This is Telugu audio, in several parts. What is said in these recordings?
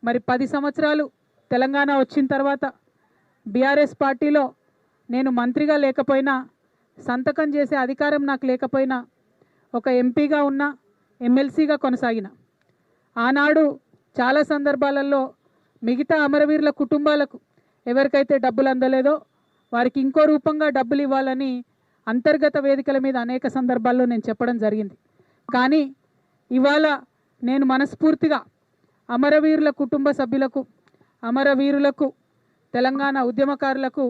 మరి 10 సంవత్సరాలు తెలంగాణ వచ్చిన తర్వాత బీఆర్ఎస్ పార్టీలో నేను మంత్రిగా లేకపోయినా, సంతకం చేసే అధికారం నాకు లేకపోయినా, ఒక ఎంపీగా ఉన్న, ఎమ్మెల్సీగా కొనసాగిన. ఆనాడు చాలా సందర్భాలలో మిగతా అమరవీరుల కుటుంబాలకు ఎవరికైతే డబ్బులు అందలేదో వారికి ఇంకో రూపంగా డబ్బులు ఇవ్వాలని అంతర్గత వేదికల మీద అనేక సందర్భాల్లో నేను చెప్పడం జరిగింది. కానీ ఇవాళ నేను మనస్ఫూర్తిగా అమరవీరుల కుటుంబ సభ్యులకు, అమరవీరులకు, తెలంగాణ ఉద్యమకారులకు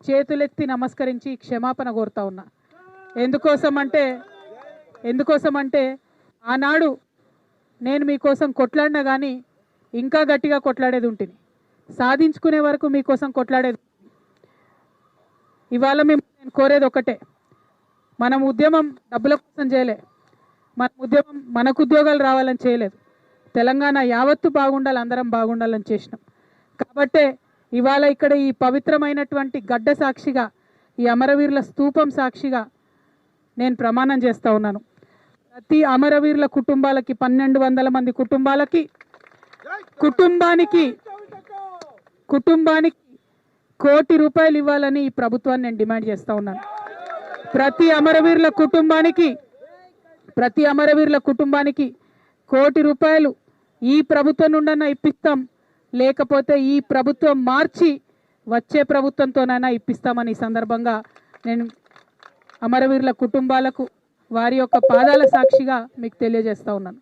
చేతులెత్తి నమస్కరించి క్షమాపణ కోరుతా ఉన్నా. ఎందుకోసమంటే ఆనాడు నేను మీకోసం కొట్లాడినా కానీ ఇంకా గట్టిగా కొట్లాడేది ఉంటుంది, సాధించుకునే వరకు మీకోసం కొట్లాడేది. ఇవాళ నేను కోరేది ఒకటే, మనం ఉద్యమం డబ్బుల కోసం చేయలే, మన ఉద్యమం మనకు ఉద్యోగాలు రావాలని చేయలేదు, తెలంగాణ యావత్తు బాగుండాలి, అందరం బాగుండాలని చేసినాం. కాబట్టే ఇవాళ ఇక్కడ ఈ పవిత్రమైనటువంటి గడ్డ సాక్షిగా, ఈ అమరవీరుల స్తూపం సాక్షిగా నేను ప్రమాణం చేస్తూ ఉన్నాను. ప్రతి అమరవీరుల కుటుంబాలకి 1200 మంది కుటుంబానికి కుటుంబానికి ₹1,00,00,000 ఇవ్వాలని ఈ ప్రభుత్వాన్ని నేను డిమాండ్ చేస్తూ ఉన్నాను. ప్రతి అమరవీరుల కుటుంబానికి ₹1,00,00,000 ఈ ప్రభుత్వం నుండన్నా ఇప్పిస్తాం, లేకపోతే ఈ ప్రభుత్వం మార్చి వచ్చే ప్రభుత్వంతోనైనా ఇప్పిస్తామని ఈ సందర్భంగా నేను అమరవీరుల కుటుంబాలకు వారి యొక్క పాదాల సాక్షిగా మీకు తెలియజేస్తూ ఉన్నాను.